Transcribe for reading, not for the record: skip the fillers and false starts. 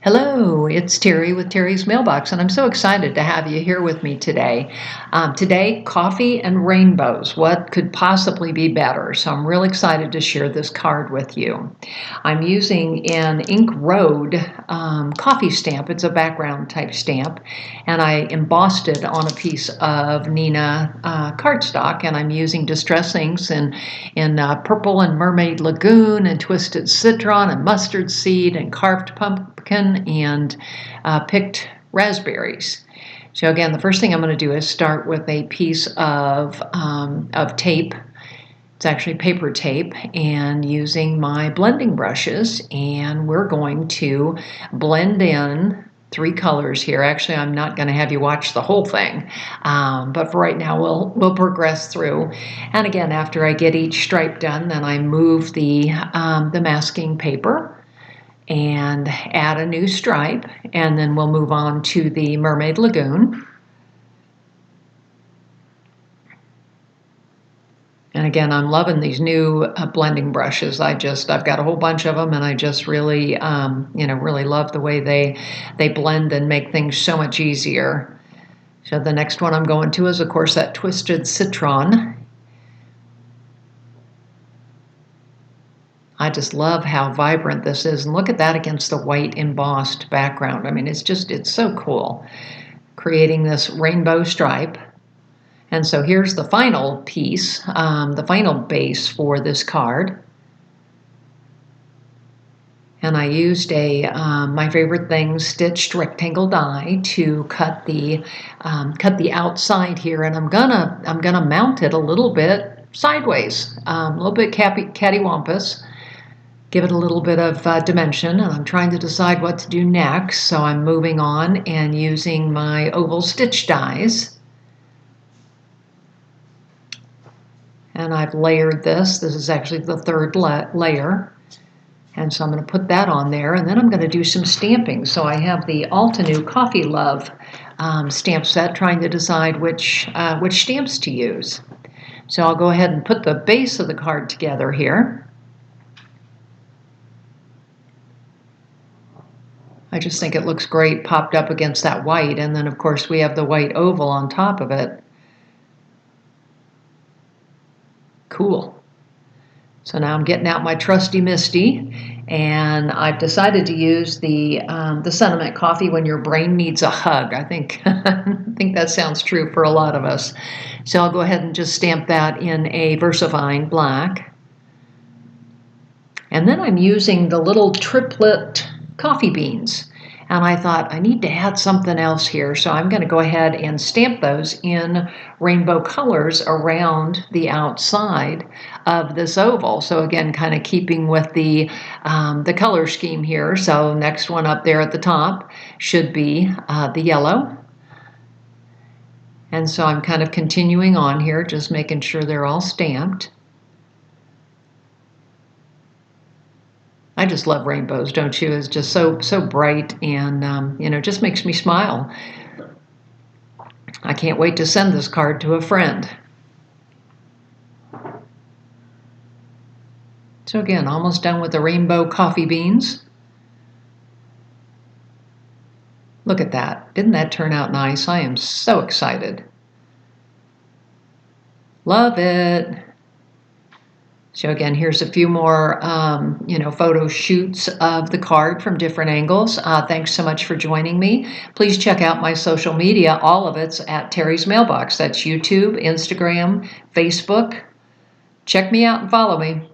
Hello, it's Terry with Terry's Mailbox, and I'm so excited to have you here with me today. Today, coffee and rainbows. What could possibly be better? So I'm real excited to share this card with you. I'm using an Ink Road coffee stamp. It's a background type stamp, and I embossed it on a piece of Neenah cardstock, and I'm using Distress Inks in Purple and Mermaid Lagoon and Twisted Citron and Mustard Seed and Carved Pumpkin and picked raspberries. So again, the first thing I'm going to do is start with a piece of tape. It's actually paper tape, and using my blending brushes, and we're going to blend in three colors here. Actually, I'm not going to have you watch the whole thing, but for right now, we'll progress through. And again, after I get each stripe done, then I move the masking paper and add a new stripe, and then we'll move on to the Mermaid Lagoon. And again, I'm loving these new blending brushes. I've got a whole bunch of them, and I just really, really love the way they blend and make things so much easier. So the next one I'm going to is, of course, that Twisted Citron. I just love how vibrant this is, and look at that against the white embossed background. I mean, it's so cool, creating this rainbow stripe. And so here's the final piece, the final base for this card. And I used my favorite thing, stitched rectangle die, to cut the outside here, and I'm gonna mount it a little bit sideways, a little bit cattywampus. Give it a little bit of dimension, and I'm trying to decide what to do next. So I'm moving on and using my oval stitch dies. And I've layered this. This is actually the third layer. And so I'm going to put that on there, and then I'm going to do some stamping. So I have the Altenew Coffee Love stamp set, trying to decide which stamps to use. So I'll go ahead and put the base of the card together here. I just think it looks great popped up against that white, and then of course we have the white oval on top of it. Cool. So now I'm getting out my trusty MISTI, and I've decided to use the sentiment coffee when your brain needs a hug. I think that sounds true for a lot of us. So I'll go ahead and just stamp that in a VersaFine black. And then I'm using the little triplet coffee beans. And I thought, I need to add something else here, so I'm going to go ahead and stamp those in rainbow colors around the outside of this oval. So again, kind of keeping with the color scheme here. So next one up there at the top should be the yellow. And so I'm kind of continuing on here, just making sure they're all stamped. I just love rainbows, don't you? It's just so bright, and just makes me smile. I can't wait to send this card to a friend. So again, almost done with the rainbow coffee beans. Look at that. Didn't that turn out nice? I am so excited. Love it. So again, here's a few more, photo shoots of the card from different angles. Thanks so much for joining me. Please check out my social media. All of it's at Terry's Mailbox. That's YouTube, Instagram, Facebook. Check me out and follow me.